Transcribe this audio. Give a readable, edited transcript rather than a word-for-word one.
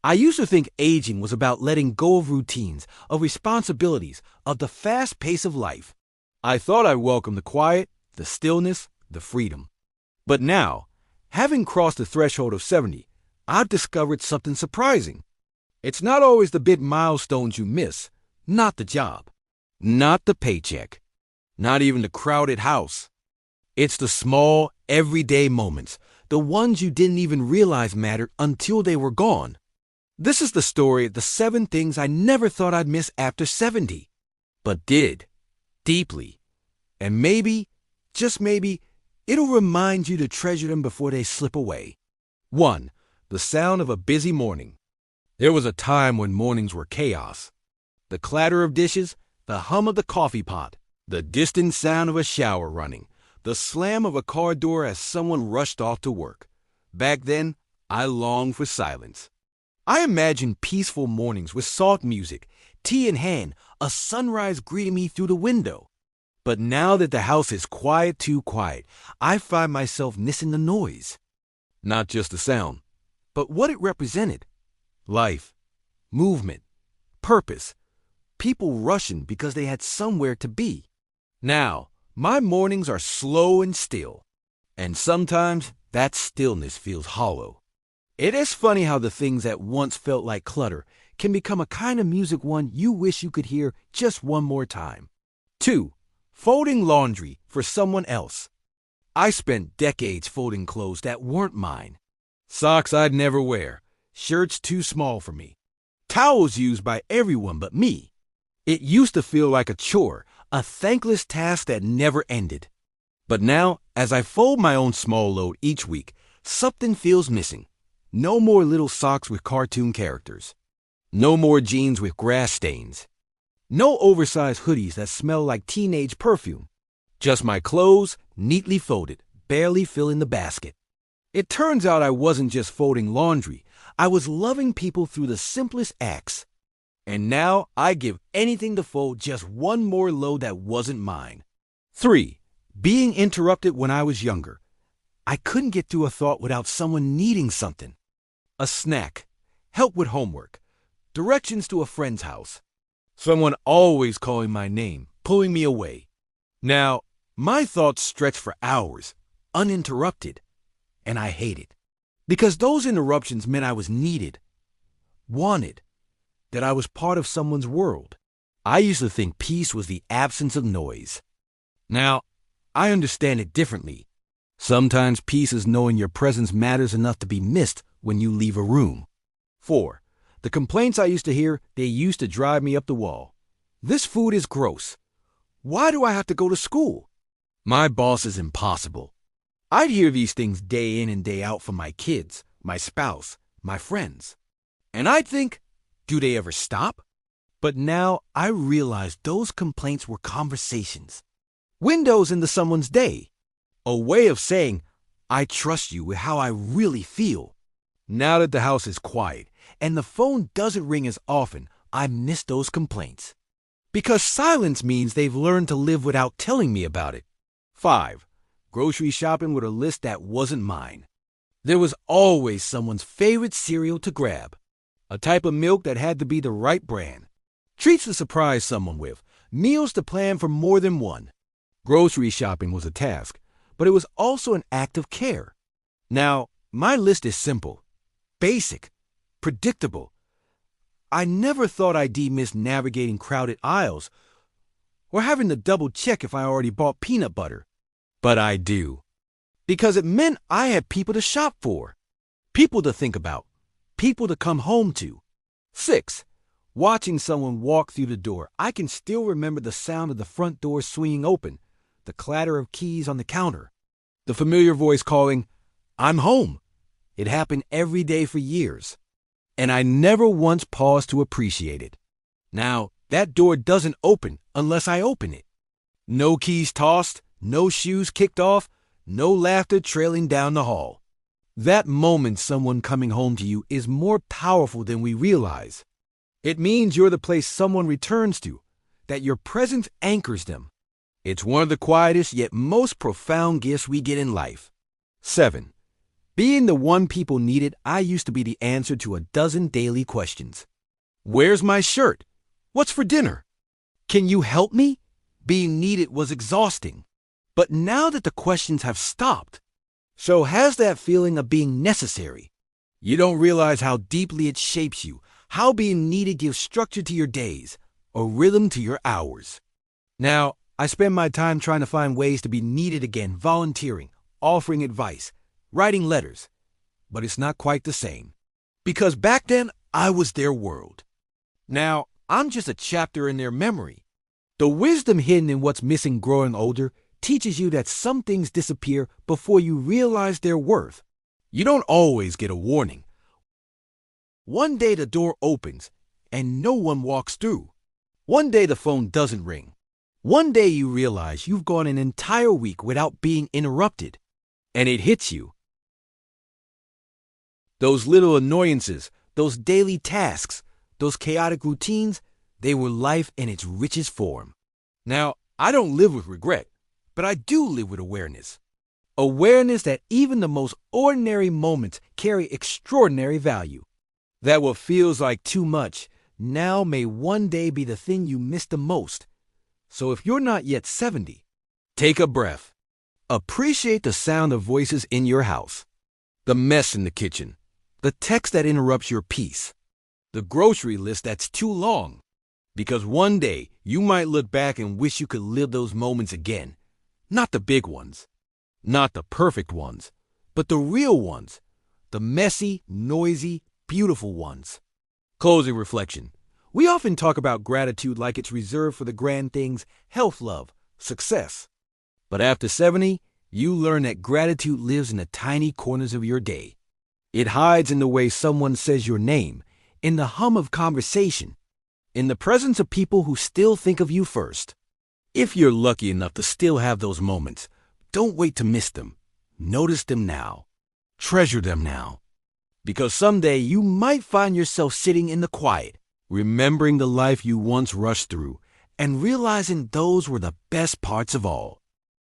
I used to think aging was about letting go of routines, of responsibilities, of the fast pace of life. I thought I welcomed the quiet, the stillness, the freedom. But now, having crossed the threshold of 70, I've discovered something surprising. It's not always the big milestones you miss, not the job, not the paycheck, not even the crowded house. It's the small, everyday moments, the ones you didn't even realize mattered until they were gone. This is the story of the 7 things I never thought I'd miss after 70, but did, deeply. And maybe, just maybe, it'll remind you to treasure them before they slip away. 1. The sound of a busy morning. There was a time when mornings were chaos. The clatter of dishes, the hum of the coffee pot, the distant sound of a shower running, the slam of a car door as someone rushed off to work. Back then, I longed for silence. I imagined peaceful mornings with soft music, tea in hand, a sunrise greeting me through the window. But now that the house is quiet, too quiet, I find myself missing the noise. Not just the sound, but what it represented. Life, movement, purpose, people rushing because they had somewhere to be. Now, my mornings are slow and still, and sometimes that stillness feels hollow. It is funny how the things that once felt like clutter can become a kind of music one you wish you could hear just one more time. 2. Folding laundry for someone else. I spent decades folding clothes that weren't mine. Socks I'd never wear, shirts too small for me, towels used by everyone but me. It used to feel like a chore, a thankless task that never ended. But now, as I fold my own small load each week, something feels missing. No more little socks with cartoon characters. No more jeans with grass stains. No oversized hoodies that smell like teenage perfume. Just my clothes, neatly folded, barely filling the basket. It turns out I wasn't just folding laundry. I was loving people through the simplest acts. And now I give anything to fold just one more load that wasn't mine. 3. Being interrupted when I was younger. I couldn't get through a thought without someone needing something. A snack, help with homework, directions to a friend's house. Someone always calling my name, pulling me away. Now, my thoughts stretch for hours, uninterrupted, and I hate it. Because those interruptions meant I was needed, wanted, that I was part of someone's world. I used to think peace was the absence of noise. Now, I understand it differently. Sometimes peace is knowing your presence matters enough to be missed when you leave a room. 4. The complaints I used to hear, they used to drive me up the wall. This food is gross. Why do I have to go to school? My boss is impossible. I'd hear these things day in and day out from my kids, my spouse, my friends. And I'd think, do they ever stop? But now I realize those complaints were conversations. Windows into someone's day. A way of saying, I trust you with how I really feel. Now that the house is quiet and the phone doesn't ring as often, I miss those complaints. Because silence means they've learned to live without telling me about it. 5. Grocery shopping with a list that wasn't mine. There was always someone's favorite cereal to grab. A type of milk that had to be the right brand. Treats to surprise someone with. Meals to plan for more than one. Grocery shopping was a task, but it was also an act of care. Now, my list is simple, basic, predictable. I never thought I'd miss navigating crowded aisles or having to double check if I already bought peanut butter. But I do. Because it meant I had people to shop for, people to think about, people to come home to. 6. Watching someone walk through the door. I can still remember the sound of the front door swinging open, the clatter of keys on the counter, the familiar voice calling, I'm home. It happened every day for years, and I never once paused to appreciate it. Now, that door doesn't open unless I open it. No keys tossed, no shoes kicked off, no laughter trailing down the hall. That moment someone coming home to you is more powerful than we realize. It means you're the place someone returns to, that your presence anchors them. It's one of the quietest yet most profound gifts we get in life. 7. Being the one people needed, I used to be the answer to a dozen daily questions. Where's my shirt? What's for dinner? Can you help me? Being needed was exhausting. But now that the questions have stopped, so has that feeling of being necessary. You don't realize how deeply it shapes you, how being needed gives structure to your days, a rhythm to your hours. Now, I spend my time trying to find ways to be needed again, volunteering, offering advice, writing letters. But it's not quite the same. Because back then, I was their world. Now, I'm just a chapter in their memory. The wisdom hidden in what's missing growing older teaches you that some things disappear before you realize their worth. You don't always get a warning. One day the door opens and no one walks through. One day the phone doesn't ring. One day you realize you've gone an entire week without being interrupted. And it hits you. Those little annoyances, those daily tasks, those chaotic routines, they were life in its richest form. Now, I don't live with regret, but I do live with awareness. Awareness that even the most ordinary moments carry extraordinary value. That what feels like too much now may one day be the thing you miss the most. So if you're not yet 70, take a breath. Appreciate the sound of voices in your house. The mess in the kitchen. The text that interrupts your peace. The grocery list that's too long. Because one day you might look back and wish you could live those moments again. Not the big ones. Not the perfect ones. But the real ones. The messy, noisy, beautiful ones. Closing reflection. We often talk about gratitude like it's reserved for the grand things, health, love, success. But after 70, you learn that gratitude lives in the tiny corners of your day. It hides in the way someone says your name, in the hum of conversation, in the presence of people who still think of you first. If you're lucky enough to still have those moments, don't wait to miss them. Notice them now. Treasure them now. Because someday you might find yourself sitting in the quiet, remembering the life you once rushed through, and realizing those were the best parts of all.